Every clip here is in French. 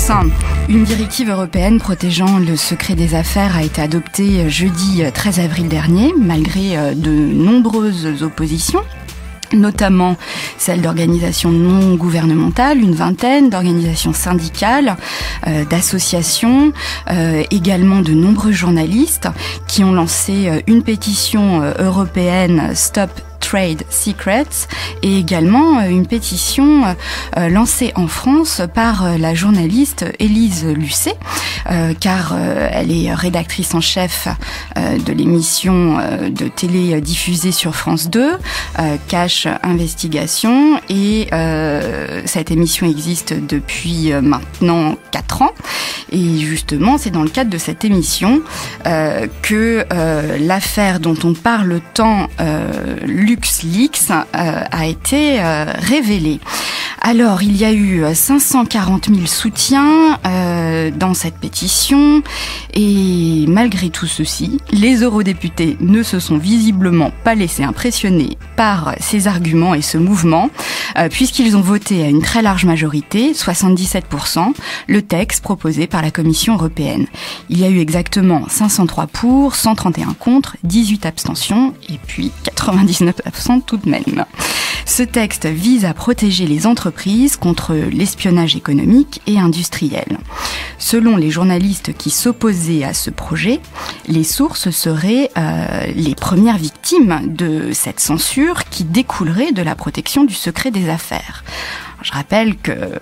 tous. Une directive européenne protégeant le secret des affaires a été adoptée jeudi 13 avril dernier, malgré de nombreuses oppositions, notamment celles d'organisations non gouvernementales, une vingtaine d'organisations syndicales, d'associations, également de nombreux journalistes qui ont lancé une pétition européenne Stop Trade Secrets et également une pétition lancée en France par la journaliste Élise Lucet, car elle est rédactrice en chef de l'émission de télé diffusée sur France 2, Cash Investigation, et cette émission existe depuis maintenant 4 ans. Et justement, c'est dans le cadre de cette émission que l'affaire dont on parle tant, LuxLeaks, a été révélée. Alors, il y a eu 540 000 soutiens dans cette pétition et malgré tout ceci, les eurodéputés ne se sont visiblement pas laissés impressionner par ces arguments et ce mouvement, puisqu'ils ont voté à une très large majorité, 77%, le texte proposé par la Commission européenne. Il y a eu exactement 503 pour, 131 contre, 18 abstentions et puis 99 absents tout de même. Ce texte vise à protéger les entreprises contre l'espionnage économique et industriel. Selon les journalistes qui s'opposaient à ce projet, les sources seraient les premières victimes de cette censure qui découlerait de la protection du secret des affaires. Je rappelle que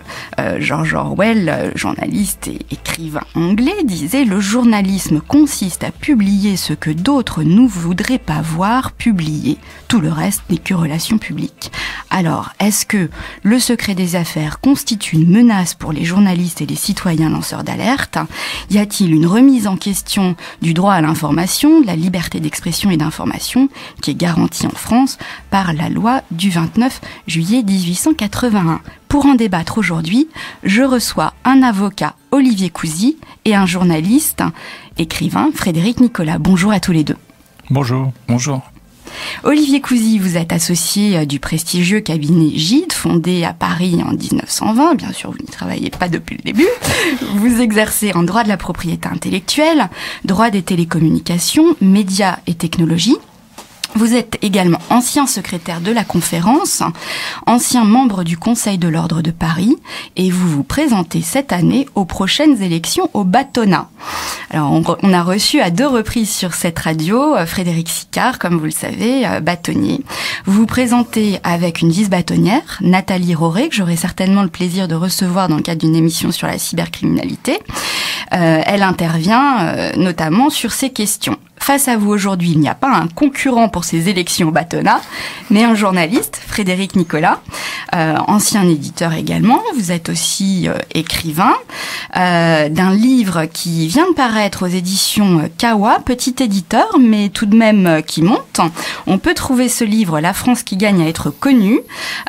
George Orwell, journaliste et écrivain anglais, disait « Le journalisme consiste à publier ce que d'autres ne voudraient pas voir publié. Tout le reste n'est que relations publiques. » Alors, est-ce que le secret des affaires constitue une menace pour les journalistes et les citoyens lanceurs d'alerte ? Y a-t-il une remise en question du droit à l'information, de la liberté d'expression et d'information, qui est garantie en France par la loi du 29 juillet 1881 ? Pour en débattre aujourd'hui, je reçois un avocat, Olivier Cousy, et un journaliste, écrivain, Frédéric Nicolas. Bonjour à tous les deux. Bonjour. Bonjour. Olivier Cousy, vous êtes associé du prestigieux cabinet Gide, fondé à Paris en 1920. Bien sûr, vous n'y travaillez pas depuis le début. Vous exercez en droit de la propriété intellectuelle, droit des télécommunications, médias et technologies. Vous êtes également ancien secrétaire de la conférence, ancien membre du Conseil de l'Ordre de Paris, et vous vous présentez cette année aux prochaines élections au bâtonnat. Alors, on a reçu à 2 reprises sur cette radio Frédéric Sicard, comme vous le savez, bâtonnier. Vous vous présentez avec une vice-bâtonnière, Nathalie Roré, que j'aurai certainement le plaisir de recevoir dans le cadre d'une émission sur la cybercriminalité. Elle intervient notamment sur ces questions. Face à vous aujourd'hui, il n'y a pas un concurrent pour ces élections au bâtonnat, mais un journaliste, Frédéric Nicolas, ancien éditeur également. Vous êtes aussi écrivain d'un livre qui vient de paraître aux éditions Kawa, petit éditeur, mais tout de même qui monte. On peut trouver ce livre, La France qui gagne à être connue,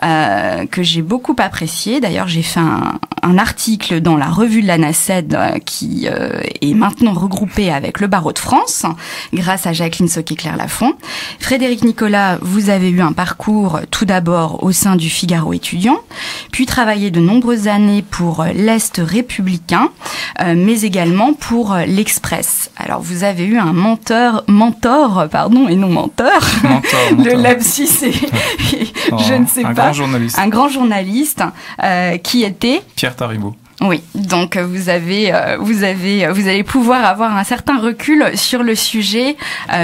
que j'ai beaucoup apprécié. D'ailleurs, j'ai fait un article dans la revue de la NACED qui est maintenant regroupé avec le Barreau de France, grâce à Jacqueline Sauquet-Claire Lafont. Frédéric Nicolas, vous avez eu un parcours tout d'abord au sein du Figaro étudiant, puis travaillé de nombreuses années pour l'Est républicain, mais également pour l'Express. Alors vous avez eu un mentor, et non menteur. Le lapsus je ne sais pas. Un grand journaliste qui était Pierre Taribo. Oui, donc vous allez pouvoir avoir un certain recul sur le sujet,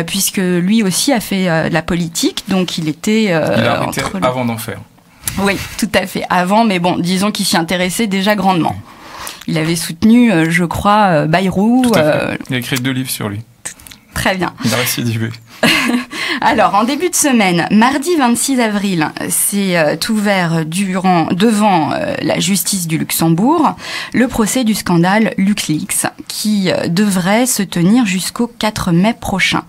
puisque lui aussi a fait de la politique, donc il était il a arrêté avant d'en faire. Oui, tout à fait, avant, mais bon, disons qu'il s'y intéressait déjà grandement. Il avait soutenu, je crois, Bayrou. Tout à fait. Il a écrit 2 livres sur lui. Très bien. Il a récidivé. Alors, en début de semaine, mardi 26 avril, c'est ouvert devant la justice du Luxembourg le procès du scandale LuxLeaks qui devrait se tenir jusqu'au 4 mai prochain.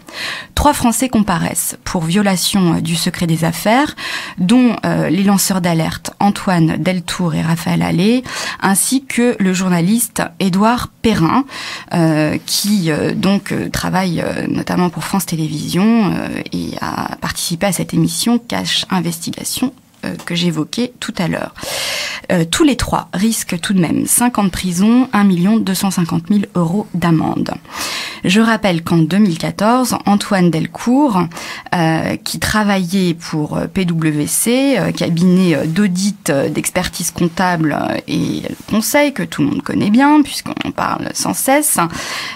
3 Français comparaissent pour violation du secret des affaires, dont les lanceurs d'alerte Antoine Deltour et Raphaël Allais, ainsi que le journaliste Édouard Perrin, qui travaille notamment pour France Télévisions et a participé à cette émission Cash Investigation que j'évoquais tout à l'heure. Tous les trois risquent tout de même 5 ans de prison, 1 250 000 € d'amende. Je rappelle qu'en 2014, Antoine Delcourt, qui travaillait pour PwC, cabinet d'audit, d'expertise comptable et conseil que tout le monde connaît bien puisqu'on parle sans cesse,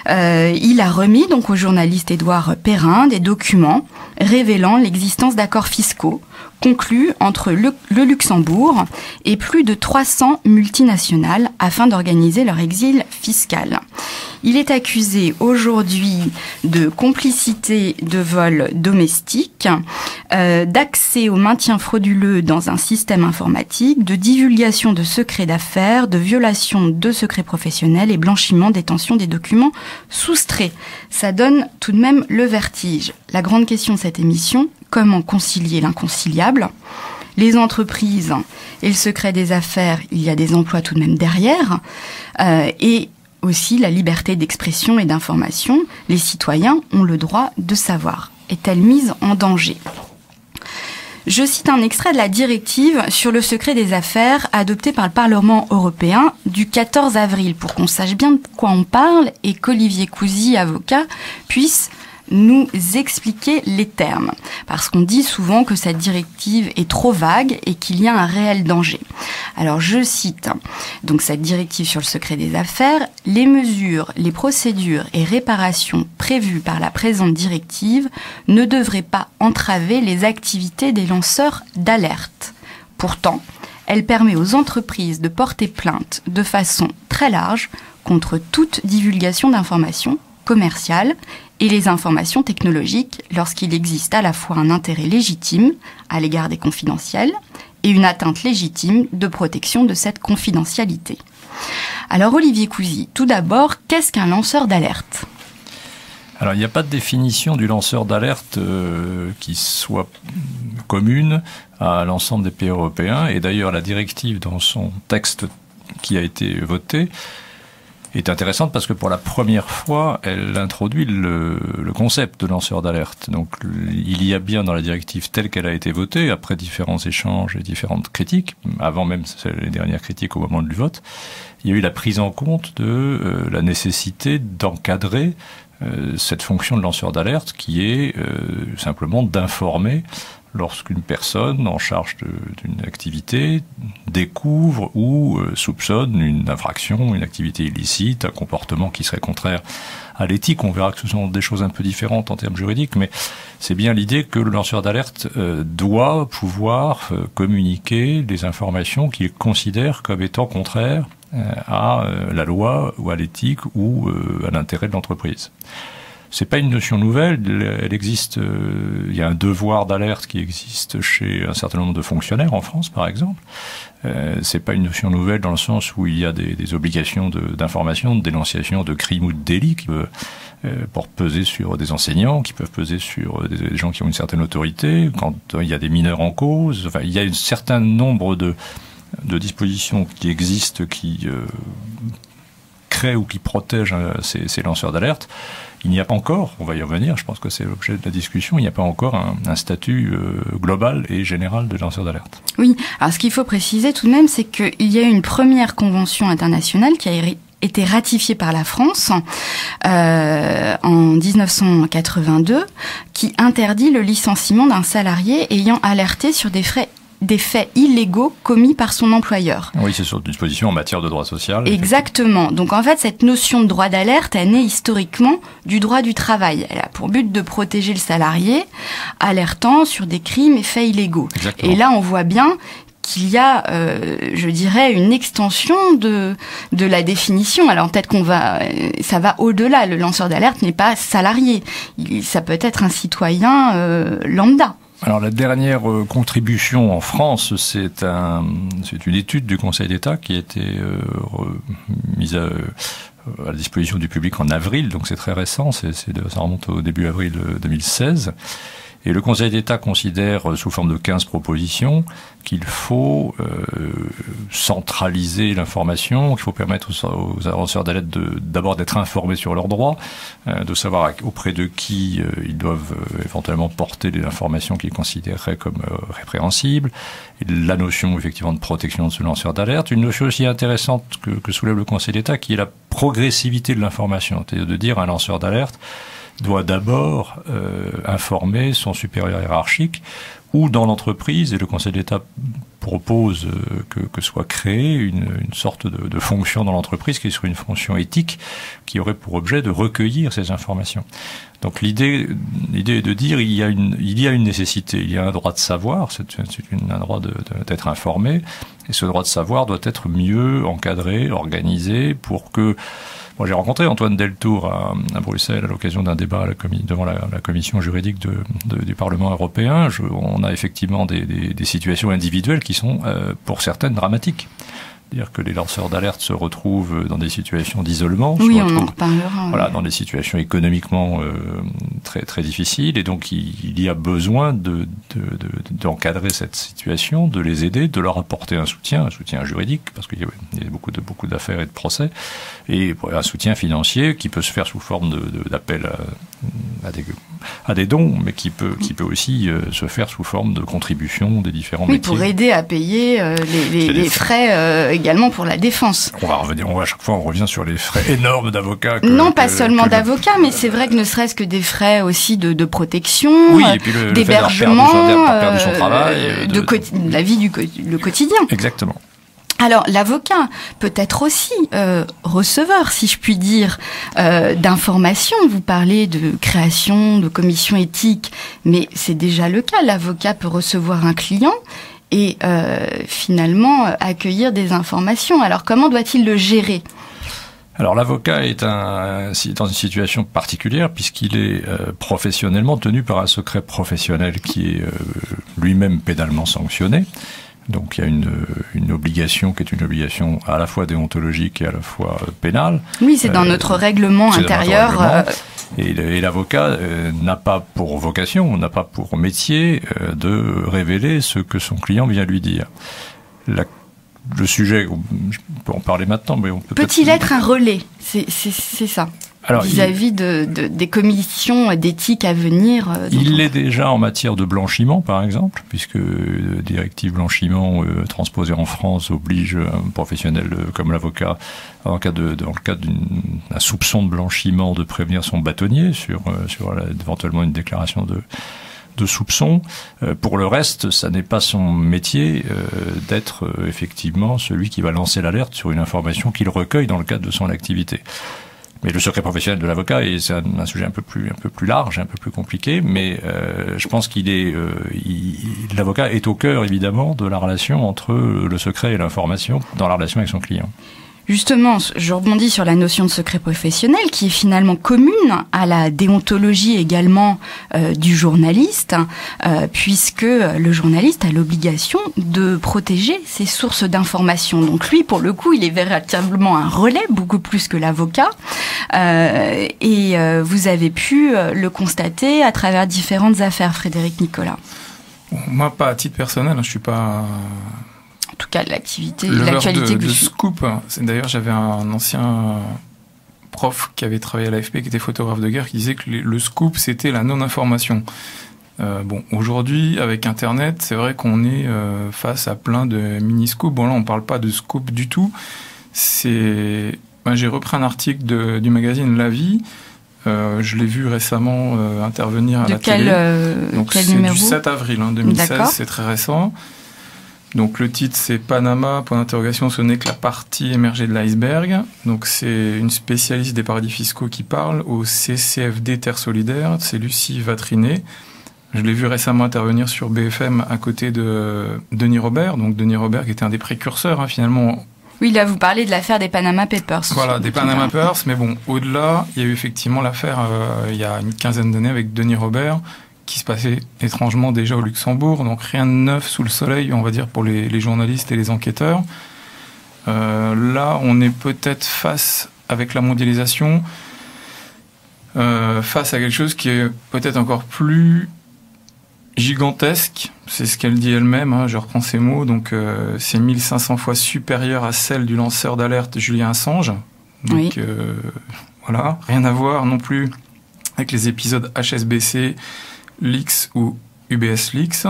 il a remis donc au journaliste Édouard Perrin des documents révélant l'existence d'accords fiscaux conclus entre le Luxembourg et plus de 300 multinationales afin d'organiser leur exil fiscal. Il est accusé aujourd'hui de complicité de vol domestique, d'accès au maintien frauduleux dans un système informatique, de divulgation de secrets d'affaires, de violation de secrets professionnels et blanchiment, détention des documents soustraits. Ça donne tout de même le vertige. La grande question de cette émission, comment concilier l'inconciliable ? Les entreprises et le secret des affaires, il y a des emplois tout de même derrière, et aussi la liberté d'expression et d'information. Les citoyens ont le droit de savoir. Est-elle mise en danger ? Je cite un extrait de la directive sur le secret des affaires adoptée par le Parlement européen du 14 avril pour qu'on sache bien de quoi on parle et qu'Olivier Cousy, avocat, puisse nous expliquer les termes. Parce qu'on dit souvent que cette directive est trop vague et qu'il y a un réel danger. Alors je cite donc cette directive sur le secret des affaires. Les mesures, les procédures et réparations prévues par la présente directive ne devraient pas entraver les activités des lanceurs d'alerte. Pourtant, elle permet aux entreprises de porter plainte de façon très large contre toute divulgation d'informations commerciales et les informations technologiques lorsqu'il existe à la fois un intérêt légitime à l'égard des confidentiels et une atteinte légitime de protection de cette confidentialité. Alors Olivier Cousy, tout d'abord, qu'est-ce qu'un lanceur d'alerte ? Alors il n'y a pas de définition du lanceur d'alerte qui soit commune à l'ensemble des pays européens, et d'ailleurs la directive dans son texte qui a été voté est intéressante parce que pour la première fois, elle introduit le concept de lanceur d'alerte. Donc il y a bien dans la directive telle qu'elle a été votée, après différents échanges et différentes critiques, avant même les dernières critiques au moment du vote, il y a eu la prise en compte de la nécessité d'encadrer cette fonction de lanceur d'alerte qui est simplement d'informer lorsqu'une personne en charge d'une activité découvre ou soupçonne une infraction, une activité illicite, un comportement qui serait contraire à l'éthique. On verra que ce sont des choses un peu différentes en termes juridiques, mais c'est bien l'idée que le lanceur d'alerte doit pouvoir communiquer des informations qu'il considère comme étant contraires à la loi ou à l'éthique ou à l'intérêt de l'entreprise. C'est pas une notion nouvelle, elle existe, il y a un devoir d'alerte qui existe chez un certain nombre de fonctionnaires en France, par exemple. C'est pas une notion nouvelle dans le sens où il y a des obligations d'information, de dénonciation de crimes ou de délits qui peuvent pour peser sur des enseignants, qui peuvent peser sur des gens qui ont une certaine autorité, quand il y a des mineurs en cause. Enfin, il y a un certain nombre de dispositions qui existent, qui créent ou qui protègent ces lanceurs d'alerte. Il n'y a pas encore, on va y revenir, je pense que c'est l'objet de la discussion, il n'y a pas encore un statut global et général de lanceur d'alerte. Oui, alors ce qu'il faut préciser tout de même, c'est qu'il y a eu une première convention internationale qui a été ratifiée par la France en 1982, qui interdit le licenciement d'un salarié ayant alerté sur des faits illégaux commis par son employeur. Oui, c'est sur une disposition en matière de droit social. Exactement. Donc en fait, cette notion de droit d'alerte, elle naît historiquement du droit du travail. Elle a pour but de protéger le salarié, alertant sur des crimes et faits illégaux. Exactement. Et là, on voit bien qu'il y a, je dirais, une extension de la définition. Alors peut-être ça va au-delà. Le lanceur d'alerte n'est pas salarié. Ça peut être un citoyen lambda. Alors la dernière contribution en France, c'est une étude du Conseil d'État qui a été mise à la disposition du public en avril, donc c'est très récent, ça remonte au début avril 2016. Et le Conseil d'État considère, sous forme de 15 propositions, qu'il faut centraliser l'information, qu'il faut permettre aux lanceurs d'alerte d'abord d'être informés sur leurs droits, de savoir auprès de qui ils doivent éventuellement porter des informations qu'ils considéreraient comme répréhensibles, et la notion effectivement de protection de ce lanceur d'alerte. Une notion aussi intéressante que soulève le Conseil d'État, qui est la progressivité de l'information, c'est-à-dire de dire un lanceur d'alerte doit d'abord informer son supérieur hiérarchique ou dans l'entreprise, et le Conseil d'État propose que soit créée une sorte de fonction dans l'entreprise qui serait une fonction éthique qui aurait pour objet de recueillir ces informations. Donc l'idée est de dire il y a une nécessité, il y a un droit de savoir, c'est un droit d'être informé, et ce droit de savoir doit être mieux encadré, organisé pour que... Moi, j'ai rencontré Antoine Deltour à Bruxelles à l'occasion d'un débat devant la commission juridique du Parlement européen. On a effectivement des situations individuelles qui sont, pour certaines, dramatiques. C'est-à-dire que les lanceurs d'alerte se retrouvent dans des situations d'isolement. Oui, on en reparlera. Voilà, dans des situations économiquement très très difficiles, et donc il y a besoin d'encadrer cette situation, de les aider, de leur apporter un soutien juridique, parce qu'il y a beaucoup d'affaires et de procès, et un soutien financier qui peut se faire sous forme d'appel à des dons, mais qui peut aussi se faire sous forme de contribution des différents métiers. Pour aider à payer les frais également pour la défense. À chaque fois on revient sur les frais énormes d'avocats. Non, pas seulement d'avocats, mais c'est vrai que ne serait-ce que des frais aussi de protection, et puis d'hébergement, de son travail, de la vie le quotidien. Exactement. Alors, l'avocat peut être aussi receveur, si je puis dire, d'informations. Vous parlez de création de commissions éthiques, mais c'est déjà le cas. L'avocat peut recevoir un client et finalement accueillir des informations. Alors, comment doit-il le gérer ? Alors l'avocat est dans une situation particulière puisqu'il est professionnellement tenu par un secret professionnel qui est lui-même pénalement sanctionné. Donc il y a une obligation qui est une obligation à la fois déontologique et à la fois pénale. Oui, c'est dans notre règlement intérieur. Et l'avocat n'a pas pour vocation, n'a pas pour métier de révéler ce que son client vient lui dire. Le sujet, je peux en parler maintenant, mais on peut... Peut-il être un relais ? C'est ça. Alors, vis-à-vis des commissions d'éthique à venir. Il l'est déjà en matière de blanchiment, par exemple, puisque la directive blanchiment transposée en France oblige un professionnel comme l'avocat, dans le cas d'un soupçon de blanchiment, de prévenir son bâtonnier sur éventuellement une déclaration de soupçon. Pour le reste, ça n'est pas son métier d'être effectivement celui qui va lancer l'alerte sur une information qu'il recueille dans le cadre de son activité. Mais le secret professionnel de l'avocat, c'est un sujet un peu plus large, un peu plus compliqué, mais je pense l'avocat est au cœur évidemment de la relation entre le secret et l'information dans la relation avec son client. Justement, je rebondis sur la notion de secret professionnel qui est finalement commune à la déontologie également du journaliste, puisque le journaliste a l'obligation de protéger ses sources d'information. Donc lui, pour le coup, il est véritablement un relais, beaucoup plus que l'avocat. Et vous avez pu le constater à travers différentes affaires, Frédéric Nicolas. Moi, pas à titre personnel, je suis pas... En tout cas, l'actualité de Scoop. D'ailleurs, j'avais un ancien prof qui avait travaillé à l'AFP, qui était photographe de guerre, qui disait que le Scoop, c'était la non-information. Aujourd'hui, avec Internet, c'est vrai qu'on est face à plein de mini-scoops. Bon, là, on parle pas de scoop du tout. J'ai repris un article du magazine La Vie. Je l'ai vu récemment intervenir à la télé. Donc, quel c'est numéro ? du 7 avril 2016, d'accord. C'est très récent. Donc le titre c'est Panama, point d'interrogation, ce n'est que la partie émergée de l'iceberg. Donc c'est une spécialiste des paradis fiscaux qui parle au CCFD Terre Solidaire, c'est Lucie Vatrinet. Je l'ai vu récemment intervenir sur BFM à côté de Denis Robert, donc Denis Robert qui était un des précurseurs finalement. Oui, là vous parlez de l'affaire des Panama Papers. Voilà, des Panama Papers, mais bon, au-delà, il y a eu effectivement l'affaire il y a une quinzaine d'années avec Denis Robert, qui se passait étrangement déjà au Luxembourg, donc rien de neuf sous le soleil, on va dire, pour les journalistes et les enquêteurs. Là, on est peut-être face, avec la mondialisation, face à quelque chose qui est peut-être encore plus gigantesque, c'est ce qu'elle dit elle-même, hein, je reprends ses mots, donc c'est 1500 fois supérieur à celle du lanceur d'alerte Julian Assange. Donc oui. Voilà, rien à voir non plus avec les épisodes HSBC Leaks ou UBS Leaks.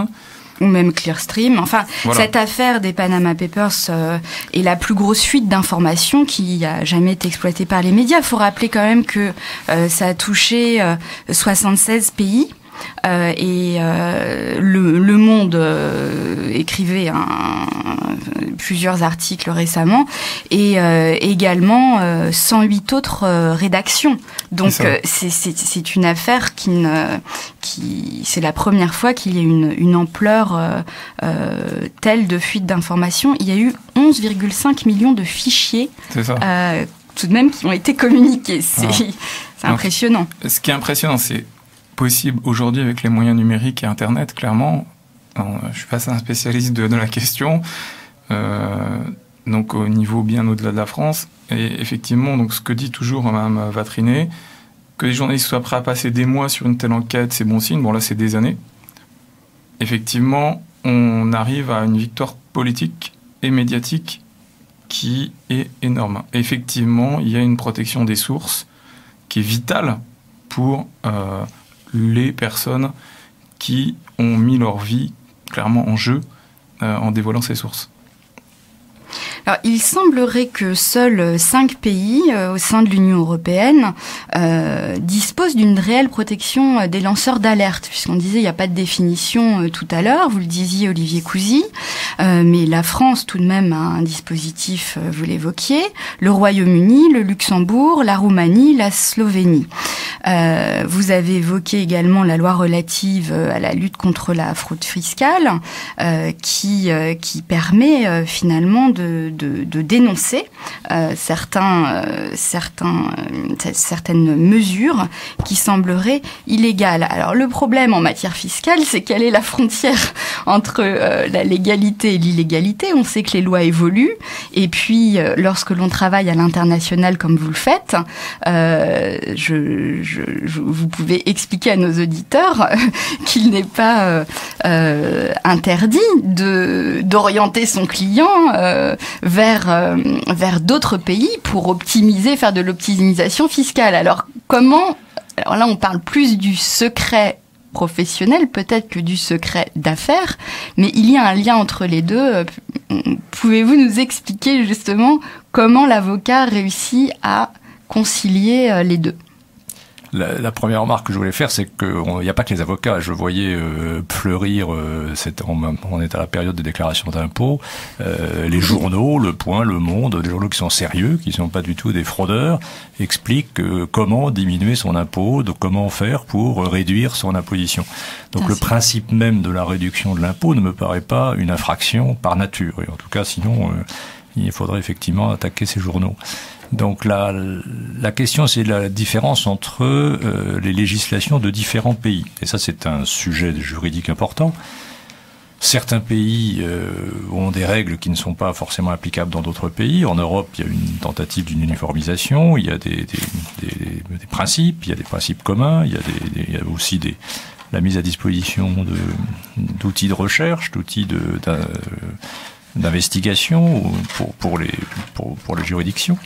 Ou même Clearstream. Enfin, voilà. Cette affaire des Panama Papers est la plus grosse fuite d'informations qui a jamais été exploitée par les médias. Il faut rappeler quand même que ça a touché 76 pays. Le Monde écrivait plusieurs articles récemment et également 108 autres rédactions. Donc c'est une affaire c'est la première fois qu'il y a une ampleur telle de fuite d'informations. Il y a eu 11,5 millions de fichiers tout de même qui ont été communiqués. C'est impressionnant. Ce qui est impressionnant, c'est possible aujourd'hui avec les moyens numériques et Internet, clairement. Alors, je suis pas un spécialiste de la question, donc au niveau bien au-delà de la France. Et effectivement, donc ce que dit toujours Mme Vatrinet, que les journalistes soient prêts à passer des mois sur une telle enquête, c'est bon signe. Bon, là, c'est des années. Effectivement, on arrive à une victoire politique et médiatique qui est énorme. Effectivement, il y a une protection des sources qui est vitale pour les personnes qui ont mis leur vie clairement en jeu en dévoilant ces sources. Alors, il semblerait que seuls 5 pays au sein de l'Union européenne disposent d'une réelle protection des lanceurs d'alerte, puisqu'on disait il n'y a pas de définition tout à l'heure, vous le disiez Olivier Cousy, mais la France tout de même a un dispositif, vous l'évoquiez, le Royaume-Uni, le Luxembourg, la Roumanie, la Slovénie. Vous avez évoqué également la loi relative à la lutte contre la fraude fiscale, qui permet finalement de dénoncer certaines mesures qui sembleraient illégales. Alors le problème en matière fiscale, c'est quelle est la frontière entre la légalité et l'illégalité. On sait que les lois évoluent, et puis lorsque l'on travaille à l'international comme vous le faites, vous pouvez expliquer à nos auditeurs qu'il n'est pas interdit d'orienter son client vers d'autres pays pour faire de l'optimisation fiscale. Alors là, on parle plus du secret professionnel peut-être que du secret d'affaires, mais il y a un lien entre les deux. Pouvez-vous nous expliquer justement comment l'avocat réussit à concilier les deux ? La première remarque que je voulais faire, c'est qu'il n'y a pas que les avocats. Je voyais fleurir, on est à la période des déclarations d'impôts, les journaux, Le Point, Le Monde, des journaux qui sont sérieux, qui ne sont pas du tout des fraudeurs, expliquent comment diminuer son impôt, comment faire pour réduire son imposition. Donc le principe même de la réduction de l'impôt ne me paraît pas une infraction par nature. Et en tout cas, sinon, il faudrait effectivement attaquer ces journaux. Donc la question, c'est la différence entre les législations de différents pays. Et ça, c'est un sujet juridique important. Certains pays ont des règles qui ne sont pas forcément applicables dans d'autres pays. En Europe, il y a une tentative d'une uniformisation, il y a des principes, il y a des principes communs, il y a aussi la mise à disposition d'outils de recherche, d'outils d'investigation pour les juridictions.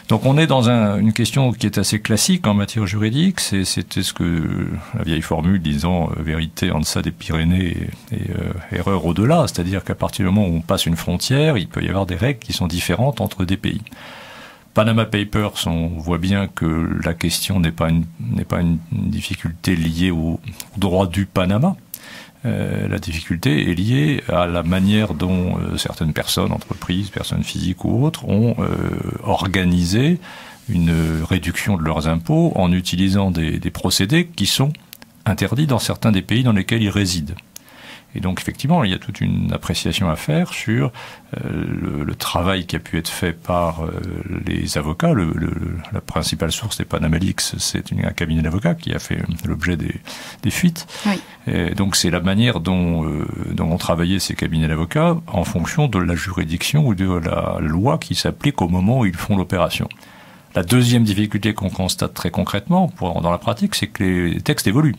Donc on est dans une question qui est assez classique en matière juridique, c'était ce que la vieille formule disant vérité en deçà des Pyrénées et erreur au-delà, c'est-à-dire qu'à partir du moment où on passe une frontière, il peut y avoir des règles qui sont différentes entre des pays. Panama Papers, on voit bien que la question n'est pas une difficulté liée au droit du Panama. La difficulté est liée à la manière dont certaines personnes, entreprises, personnes physiques ou autres, ont organisé une réduction de leurs impôts en utilisant des procédés qui sont interdits dans certains des pays dans lesquels ils résident. Et donc, effectivement, il y a toute une appréciation à faire sur le travail qui a pu être fait par les avocats. La principale source des Panama Leaks, c'est un cabinet d'avocats qui a fait l'objet des fuites. Oui. Et donc, c'est la manière dont ont travaillé ces cabinets d'avocats en fonction de la juridiction ou de la loi qui s'applique au moment où ils font l'opération. La deuxième difficulté qu'on constate très concrètement dans la pratique, c'est que les textes évoluent.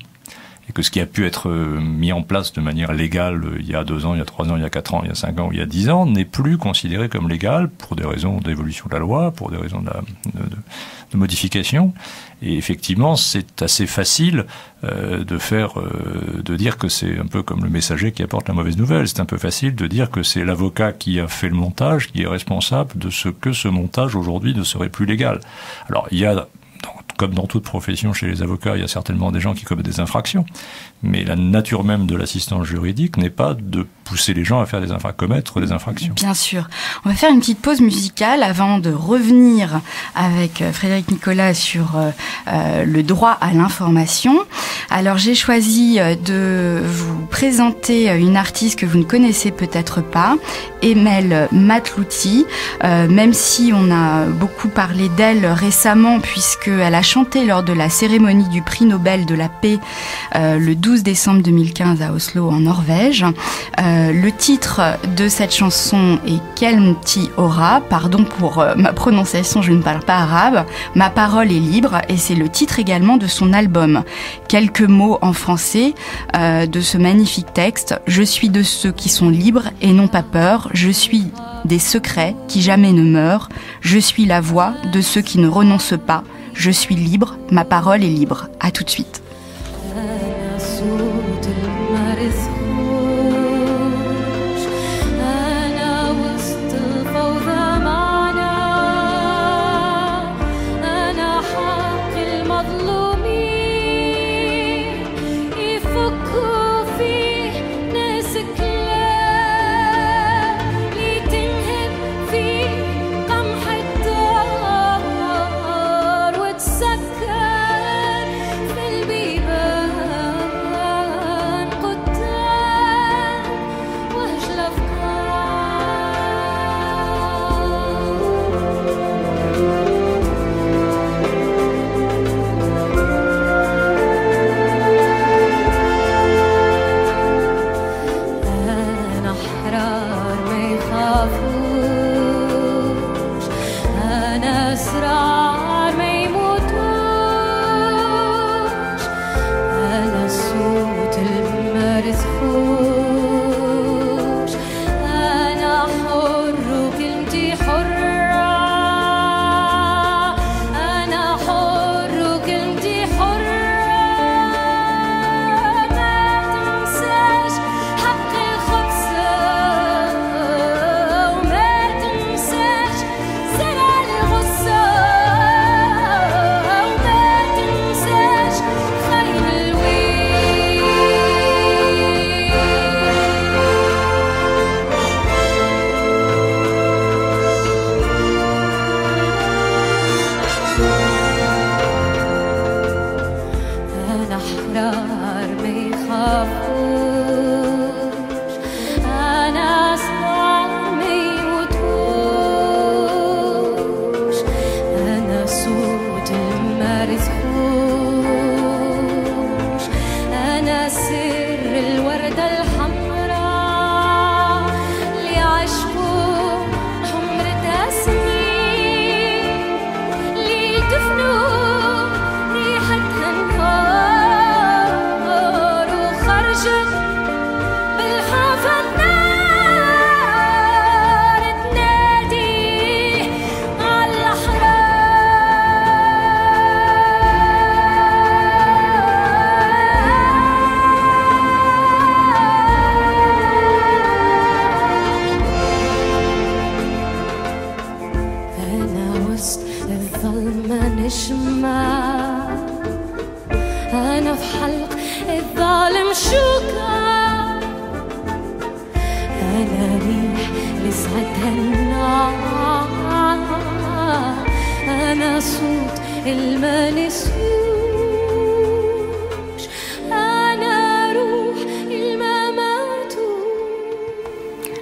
et que ce qui a pu être mis en place de manière légale il y a 2 ans, il y a 3 ans, il y a 4 ans, il y a 5 ans, il y a 10 ans, n'est plus considéré comme légal pour des raisons d'évolution de la loi, pour des raisons de modification. Et effectivement, c'est assez facile de dire que c'est un peu comme le messager qui apporte la mauvaise nouvelle. C'est un peu facile de dire que c'est l'avocat qui a fait le montage, qui est responsable de ce que ce montage aujourd'hui ne serait plus légal. Alors, il y a, comme dans toute profession chez les avocats, il y a certainement des gens qui commettent des infractions. Mais la nature même de l'assistance juridique n'est pas de pousser les gens à faire commettre des infractions. Bien sûr. On va faire une petite pause musicale avant de revenir avec Frédéric Nicolas sur le droit à l'information. Alors j'ai choisi de vous présenter une artiste que vous ne connaissez peut-être pas, Emel Matlouti, même si on a beaucoup parlé d'elle récemment puisqu'elle a chanté lors de la cérémonie du prix Nobel de la paix le 12 décembre 2015 à Oslo en Norvège. Le titre de cette chanson est Kelmti Ora, pardon pour ma prononciation, je ne parle pas arabe, Ma parole est libre, et c'est le titre également de son album. Quelques mots en français de ce magnifique texte. Je suis de ceux qui sont libres et n'ont pas peur, je suis des secrets qui jamais ne meurent, je suis la voix de ceux qui ne renoncent pas, je suis libre, ma parole est libre. À tout de suite.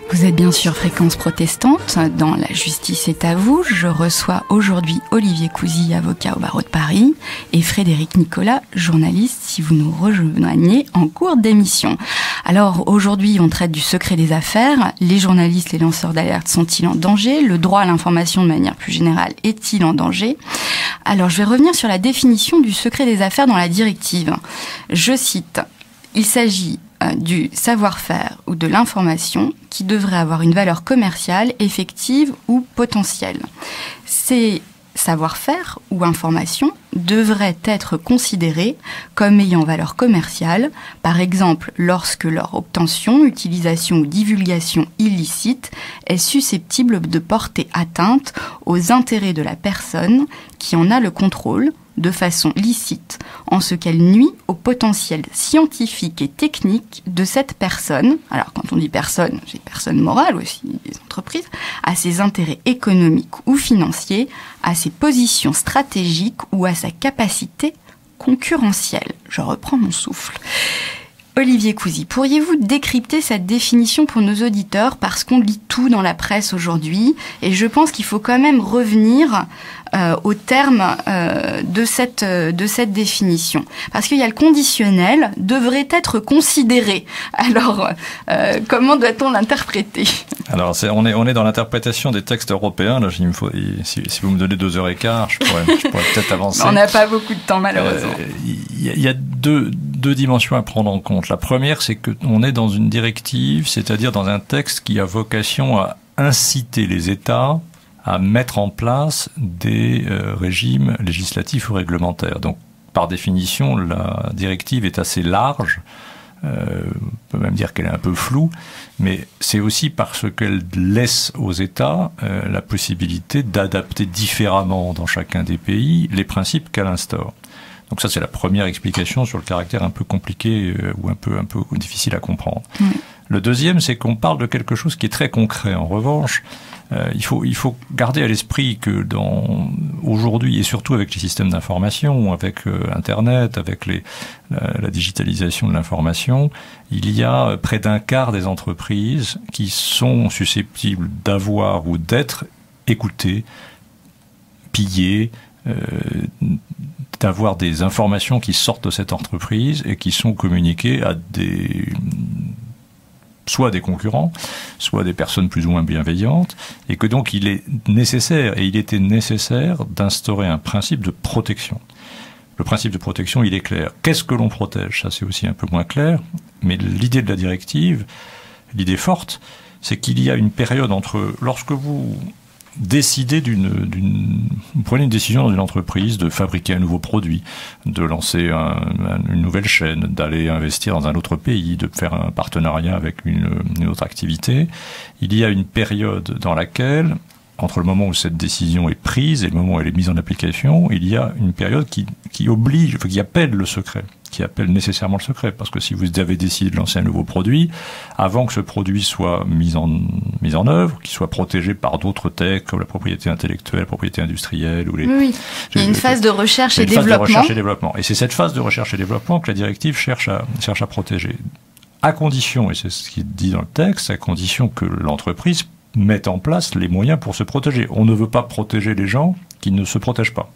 Vous êtes bien sûr Fréquence Protestante, dans La Justice est à vous. Je reçois aujourd'hui Olivier Cousy, avocat au barreau de Paris, et Frédéric Nicolas, journaliste, si vous nous rejoignez en cours d'émission. Alors aujourd'hui, on traite du secret des affaires. Les journalistes, les lanceurs d'alerte sont-ils en danger? Le droit à l'information de manière plus générale est-il en danger? Alors je vais revenir sur la définition du secret des affaires dans la directive. Je cite: Il s'agit du savoir-faire ou de l'information qui devrait avoir une valeur commerciale, effective ou potentielle. Ces savoir-faire ou informations devraient être considérés comme ayant valeur commerciale, par exemple lorsque leur obtention, utilisation ou divulgation illicite est susceptible de porter atteinte aux intérêts de la personne qui en a le contrôle de façon licite, en ce qu'elle nuit au potentiel scientifique et technique de cette personne, alors quand on dit personne, c'est personne morale aussi, des entreprises, à ses intérêts économiques ou financiers, à ses positions stratégiques ou à sa capacité concurrentielle. Je reprends mon souffle. Olivier Cousy, pourriez-vous décrypter cette définition pour nos auditeurs, parce qu'on lit tout dans la presse aujourd'hui, et je pense qu'il faut quand même revenir au terme de cette définition. Parce qu'il y a le conditionnel, devrait être considéré. Alors, comment doit-on l'interpréter ? Alors, on est dans l'interprétation des textes européens. Là, si vous me donnez 2h15, je pourrais peut-être avancer. On n'a pas beaucoup de temps, malheureusement. Il y a deux dimensions à prendre en compte. La première, c'est qu'on est dans une directive, c'est-à-dire dans un texte qui a vocation à inciter les États à mettre en place des régimes législatifs ou réglementaires. Donc, par définition, la directive est assez large. On peut même dire qu'elle est un peu floue, mais c'est aussi parce qu'elle laisse aux États la possibilité d'adapter différemment dans chacun des pays les principes qu'elle instaure. Donc ça, c'est la première explication sur le caractère un peu compliqué ou un peu difficile à comprendre. Mmh. Le deuxième, c'est qu'on parle de quelque chose qui est très concret. En revanche, il faut garder à l'esprit que aujourd'hui, et surtout avec les systèmes d'information, avec Internet, avec la digitalisation de l'information, il y a près d'un quart des entreprises qui sont susceptibles d'avoir ou d'être écoutées, pillées, d'avoir des informations qui sortent de cette entreprise et qui sont communiquées à soit des concurrents, soit des personnes plus ou moins bienveillantes, et que donc il est nécessaire, et il était nécessaire d'instaurer un principe de protection. Le principe de protection, il est clair. Qu'est-ce que l'on protège ? Ça, c'est aussi un peu moins clair, mais l'idée de la directive, l'idée forte, c'est qu'il y a une période entre lorsque vous décidez vous prenez une décision dans une entreprise de fabriquer un nouveau produit, de lancer une nouvelle chaîne, d'aller investir dans un autre pays, de faire un partenariat avec une autre activité. Il y a une période dans laquelle, entre le moment où cette décision est prise et le moment où elle est mise en application, il y a une période qui appelle le secret, qui appelle nécessairement le secret. Parce que si vous avez décidé de lancer un nouveau produit, avant que ce produit soit mis en œuvre, qu'il soit protégé par d'autres textes comme la propriété intellectuelle, la propriété industrielle ou Oui, il y a une phase de recherche et développement. Et c'est cette phase de recherche et développement que la directive cherche à protéger. À condition, et c'est ce qui est dit dans le texte, à condition que l'entreprise mette en place les moyens pour se protéger. On ne veut pas protéger les gens qui ne se protègent pas.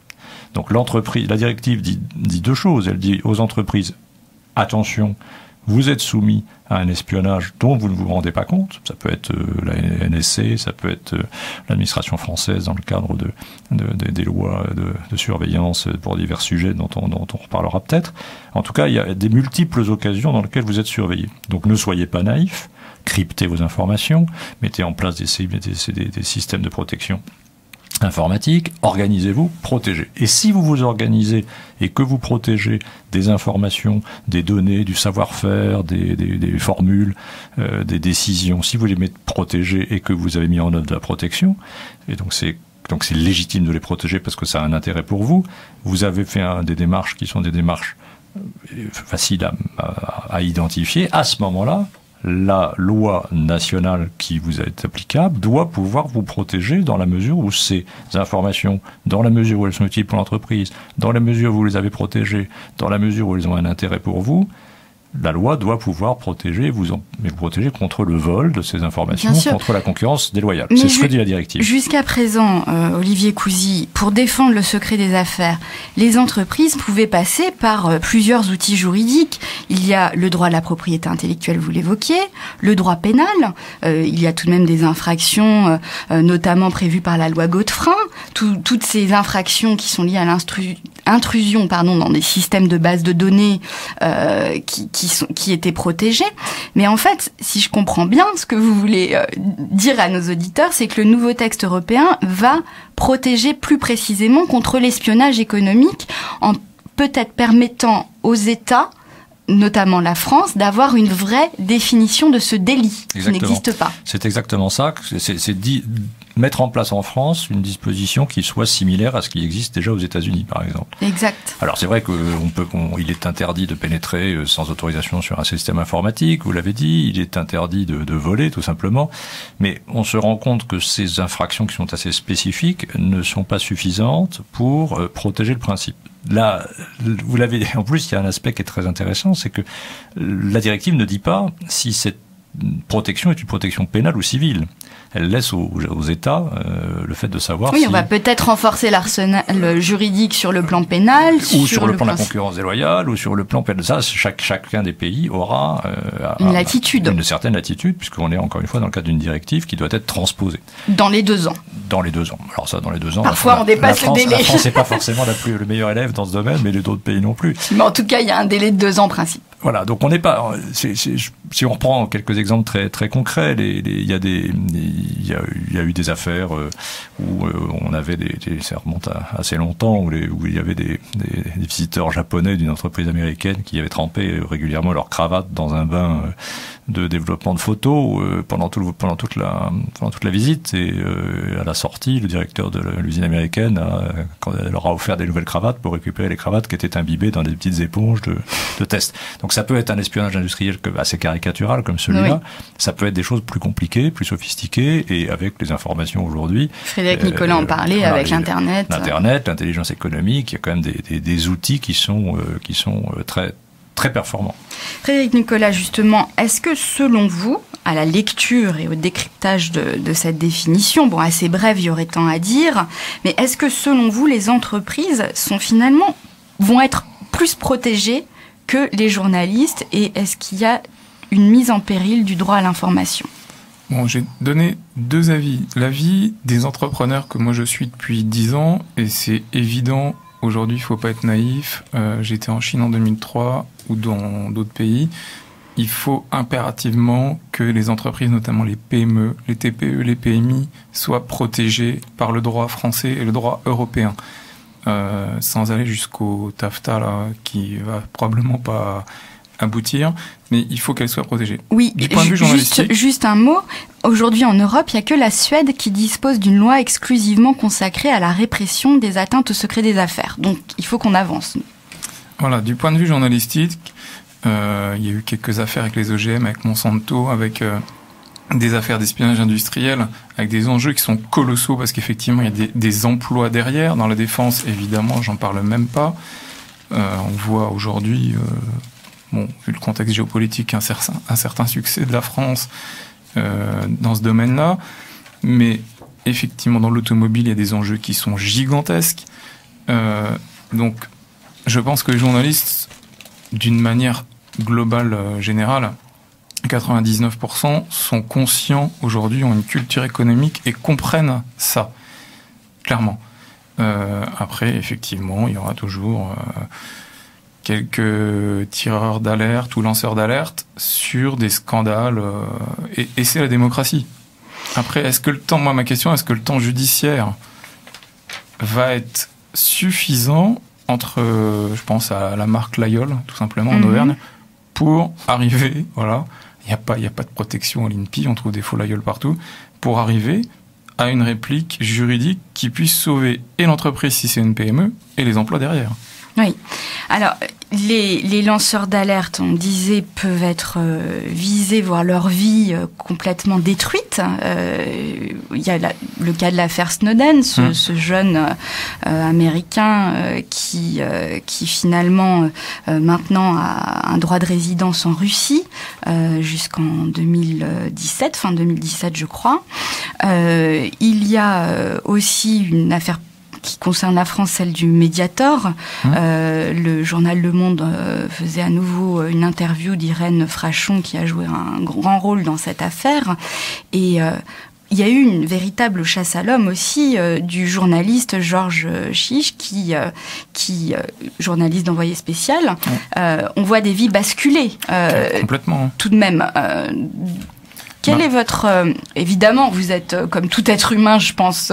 Donc la directive dit deux choses. Elle dit aux entreprises, attention, vous êtes soumis à un espionnage dont vous ne vous rendez pas compte. Ça peut être la NSC, ça peut être l'administration française dans le cadre des lois de surveillance pour divers sujets dont on reparlera peut-être. En tout cas, il y a des multiples occasions dans lesquelles vous êtes surveillé. Donc ne soyez pas naïfs, cryptez vos informations, mettez en place des systèmes de protection informatique, organisez-vous, protégez. Et si vous vous organisez et que vous protégez des informations, des données, du savoir-faire, des formules, des décisions, si vous les mettez protégées et que vous avez mis en œuvre de la protection, et donc c'est légitime de les protéger parce que ça a un intérêt pour vous, vous avez fait des démarches qui sont des démarches faciles à identifier, à ce moment-là, la loi nationale qui vous est applicable doit pouvoir vous protéger dans la mesure où ces informations, dans la mesure où elles sont utiles pour l'entreprise, dans la mesure où vous les avez protégées, dans la mesure où elles ont un intérêt pour vous, la loi doit pouvoir protéger, vous protéger contre le vol de ces informations, contre la concurrence déloyale. C'est ce que dit la directive. Jusqu'à présent, Olivier Cousy, pour défendre le secret des affaires, les entreprises pouvaient passer par plusieurs outils juridiques. Il y a le droit à la propriété intellectuelle, vous l'évoquiez, le droit pénal. Il y a tout de même des infractions, notamment prévues par la loi Godefroy. Toutes ces infractions qui sont liées à intrusion dans des systèmes de base de données qui étaient protégés. Mais en fait, si je comprends bien, ce que vous voulez dire à nos auditeurs, c'est que le nouveau texte européen va protéger plus précisément contre l'espionnage économique en peut-être permettant aux États, notamment la France, d'avoir une vraie définition de ce délit qui n'existe pas. C'est exactement ça. C'est mettre en place en France une disposition qui soit similaire à ce qui existe déjà aux États-Unis, par exemple. Exact. Alors c'est vrai qu'il est interdit de pénétrer sans autorisation sur un système informatique, vous l'avez dit, il est interdit de voler tout simplement, mais on se rend compte que ces infractions qui sont assez spécifiques ne sont pas suffisantes pour protéger le principe. Là, vous l'avez. En plus, il y a un aspect qui est très intéressant, c'est que la directive ne dit pas si cette protection est une protection pénale ou civile. Elle laisse aux États le fait de savoir on va peut-être renforcer l'arsenal juridique sur le plan pénal, ou sur le plan de la concurrence déloyale, ou sur le plan pénal. Ça, chacun des pays aura une certaine latitude, puisqu'on est encore une fois dans le cadre d'une directive qui doit être transposée. Dans les 2 ans. Dans les 2 ans. Alors ça, dans les 2 ans. Parfois, on dépasse le délai. La France n'est pas forcément le meilleur élève dans ce domaine, mais les autres pays non plus. Mais en tout cas, il y a un délai de 2 ans principe. Voilà, donc on n'est pas. Si on reprend quelques exemples très très concrets, il y a eu des affaires où on avait ça remonte à assez longtemps, où il y avait des visiteurs japonais d'une entreprise américaine qui avaient trempé régulièrement leur cravate dans un bain de développement de photos pendant toute la visite, et à la sortie, le directeur de l'usine américaine leur a offert des nouvelles cravates pour récupérer les cravates qui étaient imbibées dans des petites éponges de test. Donc ça peut être un espionnage industriel assez caricatural comme celui-là, oui. Ça peut être des choses plus compliquées, plus sophistiquées, et avec les informations aujourd'hui. Frédéric Nicolas en parlait, avec l'Internet. L'Internet, l'intelligence économique, il y a quand même des outils qui sont très très performants. Frédéric Nicolas, justement, est-ce que selon vous, à la lecture et au décryptage de cette définition, assez brève, il y aurait tant à dire, mais est-ce que selon vous, les entreprises vont être plus protégées que les journalistes, et est-ce qu'il y a une mise en péril du droit à l'information ? Bon, j'ai donné 2 avis. L'avis des entrepreneurs que moi je suis depuis 10 ans, et c'est évident, aujourd'hui il ne faut pas être naïf, j'étais en Chine en 2003 ou dans d'autres pays, il faut impérativement que les entreprises, notamment les PME, les TPE, les PMI, soient protégées par le droit français et le droit européen. Sans aller jusqu'au TAFTA là, qui va probablement pas aboutir, mais il faut qu'elle soit protégée. Oui, du point de vue journalistique. Juste un mot. Aujourd'hui en Europe, il n'y a que la Suède qui dispose d'une loi exclusivement consacrée à la répression des atteintes au secret des affaires. Donc il faut qu'on avance. Voilà, du point de vue journalistique, il y a eu quelques affaires avec les OGM, avec Monsanto, avec des affaires d'espionnage industriel, avec des enjeux qui sont colossaux, parce qu'effectivement, il y a des emplois derrière. Dans la défense, évidemment, j'en parle même pas. On voit aujourd'hui, vu le contexte géopolitique, un certain succès de la France dans ce domaine-là. Mais effectivement, dans l'automobile, il y a des enjeux qui sont gigantesques. Donc, je pense que les journalistes, d'une manière globale, générale, 99% sont conscients aujourd'hui, ont une culture économique et comprennent ça, clairement. Après, effectivement, il y aura toujours quelques tireurs d'alerte ou lanceurs d'alerte sur des scandales, et c'est la démocratie. Après, ma question, est-ce que le temps judiciaire va être suffisant entre, je pense à la marque Layol, tout simplement, en Auvergne, pour arriver, voilà, il n'y a pas de protection à l'INPI, on trouve des faux Layol partout, pour arriver à une réplique juridique qui puisse sauver et l'entreprise si c'est une PME et les emplois derrière. Oui. Alors, les lanceurs d'alerte, on disait, peuvent être visés, voire leur vie complètement détruite. Il y a le cas de l'affaire Snowden, ce jeune américain qui finalement maintenant a un droit de résidence en Russie jusqu'en 2017, fin 2017 je crois. Il y a aussi une affaire qui concerne la France, celle du Mediator. Le journal Le Monde faisait à nouveau une interview d'Irène Frachon qui a joué un grand rôle dans cette affaire. Et il y a eu une véritable chasse à l'homme aussi du journaliste Georges Chiche, qui journaliste d'Envoyé spécial. On voit des vies basculer. Complètement. Tout de même. Quel est votre... évidemment, vous êtes, comme tout être humain, je pense,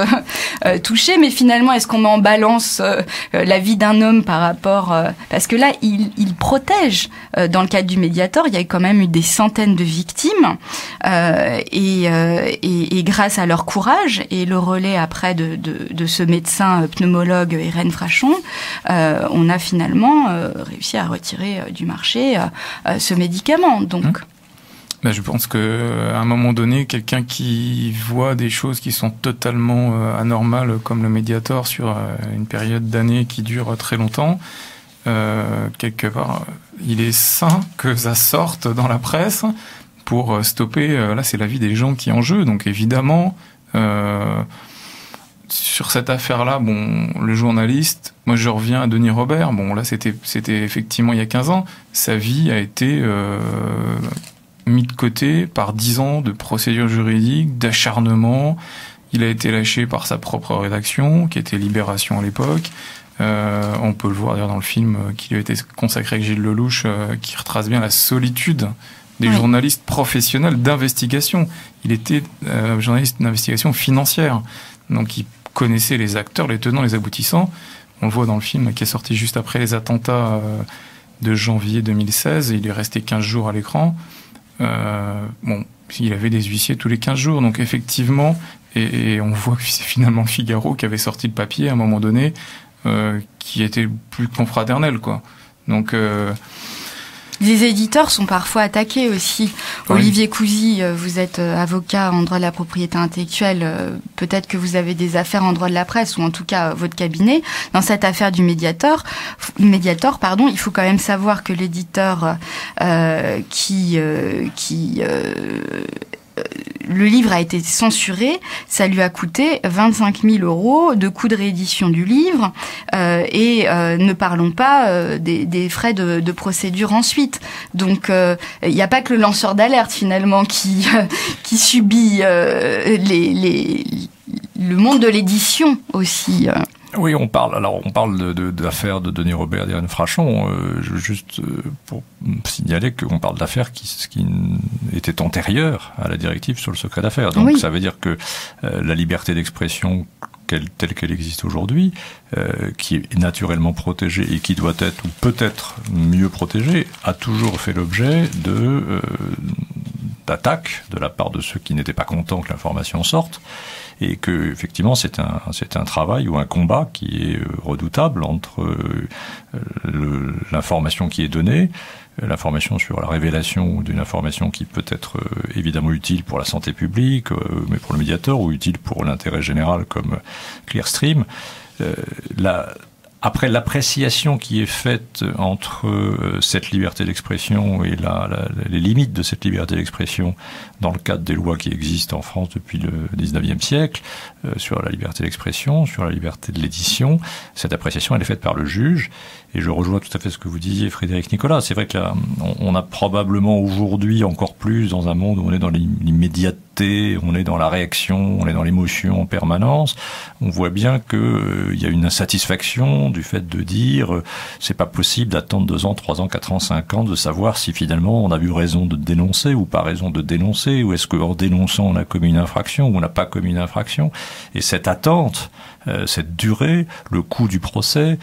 touché, mais finalement, est-ce qu'on met en balance la vie d'un homme par rapport... parce que là, il protège. Dans le cadre du Mediator, il y a quand même eu des centaines de victimes, et grâce à leur courage, et le relais après de ce médecin pneumologue Irène Frachon, on a finalement réussi à retirer du marché ce médicament. Donc... Je pense qu'à un moment donné, quelqu'un qui voit des choses qui sont totalement anormales, comme le Mediator, sur une période d'années qui dure très longtemps, quelque part, il est sain que ça sorte dans la presse pour stopper. Là, c'est la vie des gens qui est en jeu. Donc évidemment, sur cette affaire-là, le journaliste, moi je reviens à Denis Robert. Là, c'était effectivement il y a 15 ans. Sa vie a été... mis de côté par 10 ans de procédures juridiques, d'acharnement. Il a été lâché par sa propre rédaction, qui était Libération à l'époque. On peut le voir d'ailleurs dans le film qui lui a été consacré avec Gilles Lelouch, qui retrace bien la solitude des journalistes professionnels d'investigation. Il était journaliste d'investigation financière. Donc il connaissait les acteurs, les tenants, les aboutissants. On le voit dans le film qui est sorti juste après les attentats de janvier 2016. Il est resté 15 jours à l'écran. Il avait des huissiers tous les 15 jours, donc effectivement, et on voit que c'est finalement Figaro qui avait sorti le papier à un moment donné, qui était plus confraternel, quoi. Donc, les éditeurs sont parfois attaqués aussi. Oui. Olivier Cousy, vous êtes avocat en droit de la propriété intellectuelle. Peut-être que vous avez des affaires en droit de la presse, ou en tout cas votre cabinet. Dans cette affaire du Mediator, il faut quand même savoir que l'éditeur le livre a été censuré, ça lui a coûté 25 000 € de coûts de réédition du livre, et ne parlons pas des frais de procédure ensuite. Donc il n'y a pas que le lanceur d'alerte finalement qui subit le monde de l'édition aussi. Oui, on parle d'affaires de Denis Robert et d'Irène Frachon, juste pour signaler qu'on parle d'affaires qui étaient antérieures à la directive sur le secret d'affaires. Donc ça veut dire que la liberté d'expression telle qu'elle existe aujourd'hui, qui est naturellement protégée et qui doit être ou peut-être mieux protégée, a toujours fait l'objet d'attaques de la part de ceux qui n'étaient pas contents que l'information sorte. Et que effectivement c'est un travail ou un combat qui est redoutable entre l'information qui est donnée, l'information sur la révélation d'une information qui peut être évidemment utile pour la santé publique, mais pour le Mediator, ou utile pour l'intérêt général comme Clearstream. Après l'appréciation qui est faite entre cette liberté d'expression et les limites de cette liberté d'expression dans le cadre des lois qui existent en France depuis le 19e siècle, sur la liberté d'expression, sur la liberté de l'édition, cette appréciation elle est faite par le juge. Et je rejoins tout à fait ce que vous disiez, Frédéric Nicolas. C'est vrai que là, on a probablement aujourd'hui encore plus dans un monde où on est dans l'immédiateté, on est dans la réaction, on est dans l'émotion en permanence. On voit bien que il y a une insatisfaction du fait de dire c'est pas possible d'attendre 2 ans, 3 ans, 4 ans, 5 ans de savoir si finalement on a eu raison de dénoncer ou pas raison de dénoncer, ou est-ce qu'en dénonçant on a commis une infraction ou on n'a pas commis une infraction. Et cette attente, cette durée, le coût du procès,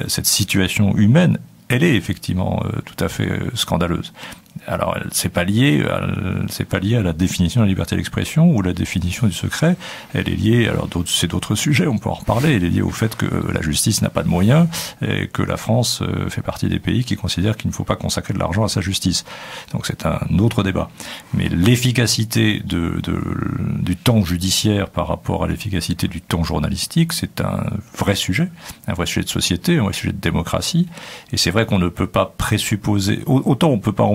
cette situation humaine, elle est effectivement tout à fait scandaleuse. Alors, c'est pas lié à la définition de la liberté d'expression ou la définition du secret. Elle est liée, alors c'est d'autres sujets, on peut en reparler. Elle est liée au fait que la justice n'a pas de moyens et que la France fait partie des pays qui considèrent qu'il ne faut pas consacrer de l'argent à sa justice. Donc c'est un autre débat. Mais l'efficacité du temps judiciaire par rapport à l'efficacité du temps journalistique, c'est un vrai sujet de société, un vrai sujet de démocratie. Et c'est vrai qu'on ne peut pas présupposer, autant on peut pas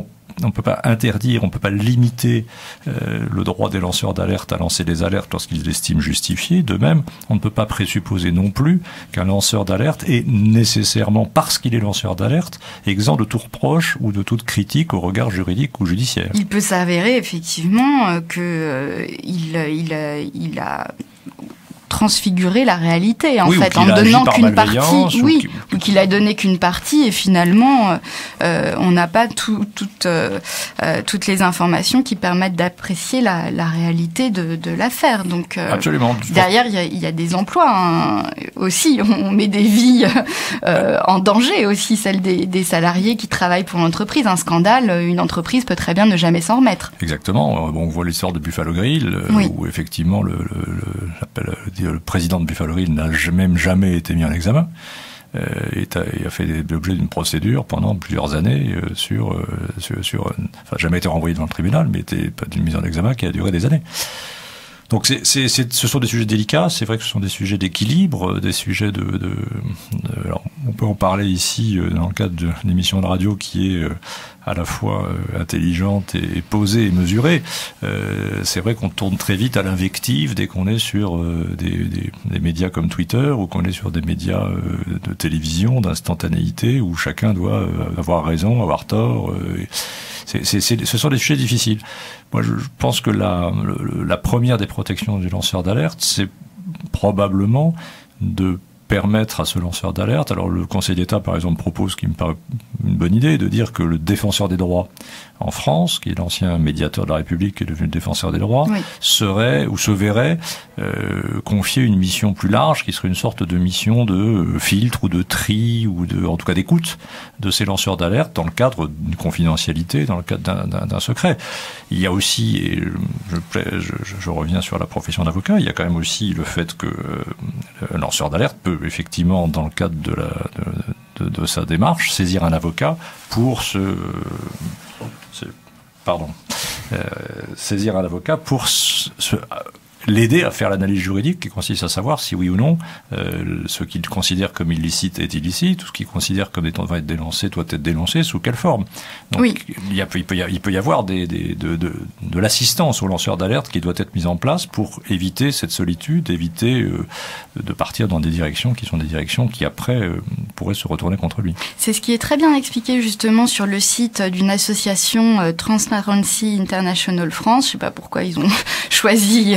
interdire, on peut pas limiter le droit des lanceurs d'alerte à lancer des alertes lorsqu'ils l'estiment justifiées. De même, on ne peut pas présupposer non plus qu'un lanceur d'alerte est nécessairement, parce qu'il est lanceur d'alerte, exempt de tout reproche ou de toute critique au regard juridique ou judiciaire. Il peut s'avérer effectivement que il a transfigurer la réalité en fait en donnant qu'une partie ou qu'il a donné qu'une partie et finalement on n'a pas toutes les informations qui permettent d'apprécier la réalité de l'affaire. Donc absolument. Derrière il y a des emplois aussi, on met des vies en danger aussi, celles des salariés qui travaillent pour l'entreprise. Un scandale, une entreprise peut très bien ne jamais s'en remettre. Exactement. Bon, on voit l'histoire de Buffalo Grill où effectivement le président de Buffalo Grill n'a même jamais été mis en examen et a fait l'objet d'une procédure pendant plusieurs années jamais été renvoyé devant le tribunal, mais était d'une mise en examen qui a duré des années. Donc ce sont des sujets délicats, c'est vrai que ce sont des sujets d'équilibre, des sujets alors on peut en parler ici dans le cadre d'une émission de radio qui est à la fois intelligente et posée et mesurée. C'est vrai qu'on tourne très vite à l'invective dès qu'on est sur des médias comme Twitter ou qu'on est sur des médias de télévision, d'instantanéité, où chacun doit avoir raison, avoir tort. Ce sont des sujets difficiles. Moi, je pense que la première des protections du lanceur d'alerte, c'est probablement de permettre à ce lanceur d'alerte, alors le Conseil d'État par exemple propose, qui me paraît une bonne idée, de dire que le défenseur des droits en France, qui est l'ancien médiateur de la République, qui est devenu le défenseur des droits, serait ou se verrait confier une mission plus large, qui serait une sorte de mission de filtre ou de tri ou en tout cas d'écoute de ces lanceurs d'alerte dans le cadre d'une confidentialité, dans le cadre d'un secret. Il y a aussi, et je reviens sur la profession d'avocat, il y a quand même aussi le fait que un lanceur d'alerte peut effectivement, dans le cadre de sa démarche, saisir un avocat pour saisir un avocat pour l'aider à faire l'analyse juridique qui consiste à savoir si oui ou non ce qu'il considère comme illicite est illicite, ou ce qu'il considère comme étant va être dénoncé doit être dénoncé, sous quelle forme. Donc, il peut y avoir de l'assistance aux lanceurs d'alerte qui doit être mise en place pour éviter cette solitude, éviter de partir dans des directions qui sont des directions qui après pourraient se retourner contre lui. C'est ce qui est très bien expliqué justement sur le site d'une association Transparency International France. Je ne sais pas pourquoi ils ont choisi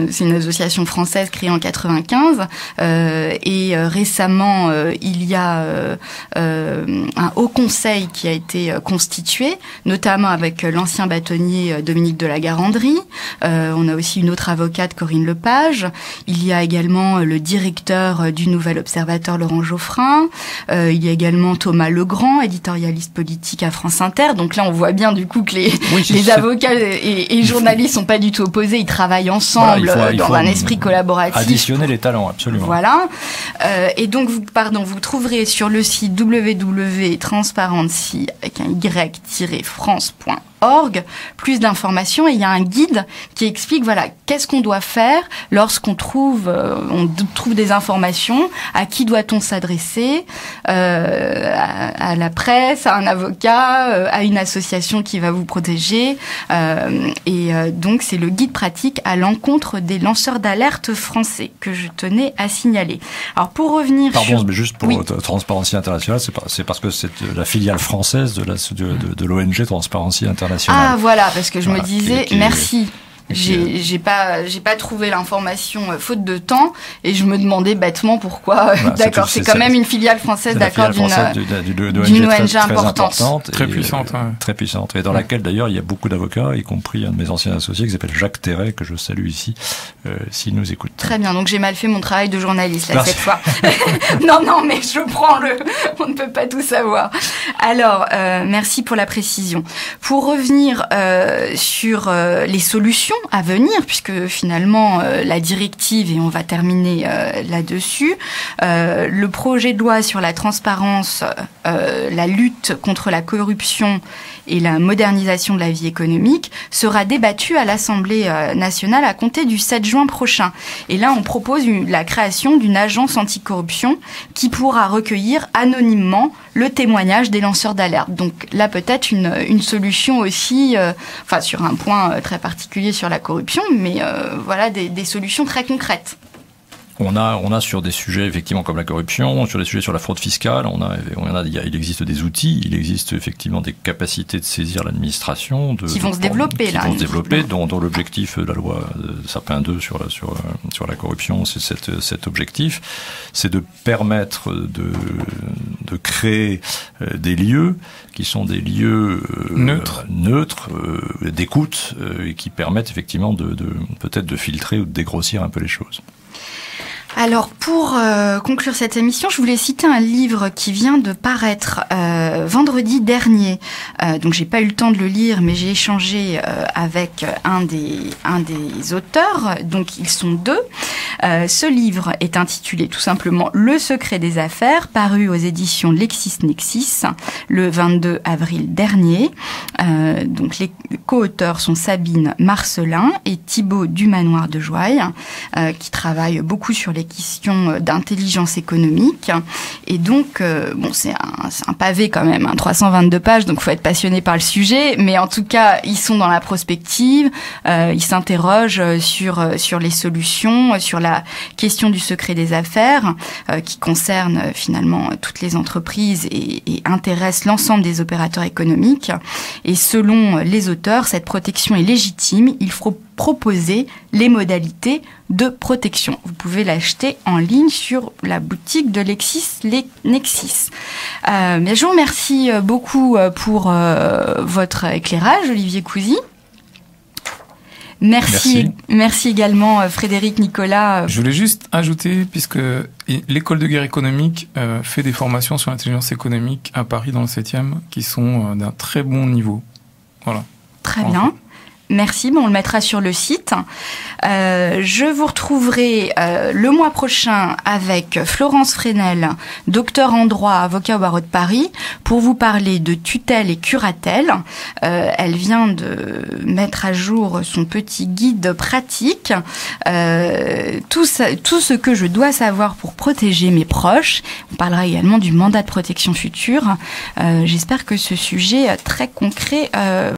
c'est une association française créée en 95 et récemment il y a un haut conseil qui a été constitué, notamment avec l'ancien bâtonnier Dominique de la Garandrie. On a aussi une autre avocate, Corinne Lepage. Il y a également le directeur du Nouvel Observateur, Laurent Geoffrin. Il y a également Thomas Legrand, éditorialiste politique à France Inter. Donc là, on voit bien du coup que les avocats et journalistes sont pas du tout opposés. Ils travaillent ensemble il faut un esprit collaboratif. Additionner les talents, absolument. Voilà. Et donc, vous trouverez sur le site www.transparency avec un y-france.org plus d'informations, et il y a un guide qui explique qu'est-ce qu'on doit faire lorsqu'on trouve des informations, à qui doit-on s'adresser, à la presse, à un avocat, à une association qui va vous protéger, donc c'est le guide pratique à l'encontre des lanceurs d'alerte français que je tenais à signaler. Alors pour revenir mais juste pour Transparency International, c'est parce que c'est la filiale française de l'ONG Transparency International. Ah voilà, parce que je me disais, merci. J'ai pas trouvé l'information faute de temps, et je me demandais bêtement pourquoi. D'accord, c'est quand même une filiale française, d'accord, d'une ONG importante, très puissante, très puissante, et dans laquelle d'ailleurs il y a beaucoup d'avocats, y compris un de mes anciens associés qui s'appelle Jacques Terret, que je salue ici s'il nous écoute. Très bien, donc j'ai mal fait mon travail de journaliste là cette fois. non, mais je prends on ne peut pas tout savoir. Alors merci pour la précision. Pour revenir sur les solutions à venir, puisque finalement la directive, et on va terminer là-dessus, le projet de loi sur la transparence, la lutte contre la corruption et la modernisation de la vie économique sera débattu à l'Assemblée nationale à compter du 7 juin prochain. Et là, on propose la création d'une agence anticorruption qui pourra recueillir anonymement le témoignage des lanceurs d'alerte. Donc là, peut-être une solution aussi, sur un point très particulier sur la corruption, mais voilà des solutions très concrètes. On a sur des sujets effectivement comme la corruption, sur des sujets sur la fraude fiscale, il existe des outils, il existe effectivement des capacités de saisir l'administration qui vont se développer dont l'objectif de la loi Sapin 2 sur la corruption, c'est cet objectif, c'est de permettre de créer des lieux qui sont des lieux neutres d'écoute et qui permettent effectivement peut-être de filtrer ou de dégrossir un peu les choses. Alors, pour conclure cette émission, je voulais citer un livre qui vient de paraître vendredi dernier. Donc, j'ai pas eu le temps de le lire, mais j'ai échangé avec un des auteurs. Donc, ils sont deux. Ce livre est intitulé tout simplement Le secret des affaires, paru aux éditions LexisNexis le 22 avril dernier. Donc, les co-auteurs sont Sabine Marcelin et Thibaut Dumanoir de Joye, qui travaillent beaucoup sur les questions d'intelligence économique. Et donc, c'est un pavé quand même, 322 pages, donc il faut être passionné par le sujet. Mais en tout cas, ils sont dans la prospective, ils s'interrogent sur les solutions, sur la question du secret des affaires, qui concerne finalement toutes les entreprises et intéresse l'ensemble des opérateurs économiques. Et selon les auteurs, cette protection est légitime. Il faut proposer les modalités de protection. Vous pouvez l'acheter en ligne sur la boutique de LexisNexis. Je vous remercie beaucoup pour votre éclairage, Olivier Cousy. Merci également Frédéric Nicolas. Je voulais juste ajouter, puisque l'école de guerre économique fait des formations sur l'intelligence économique à Paris dans le 7e qui sont d'un très bon niveau. Voilà. Très bien. Merci, on le mettra sur le site. Je vous retrouverai le mois prochain avec Florence Fresnel, docteur en droit, avocat au barreau de Paris, pour vous parler de tutelle et curatelle. Elle vient de mettre à jour son petit guide pratique. Tout ce que je dois savoir pour protéger mes proches. On parlera également du mandat de protection future. J'espère que ce sujet très concret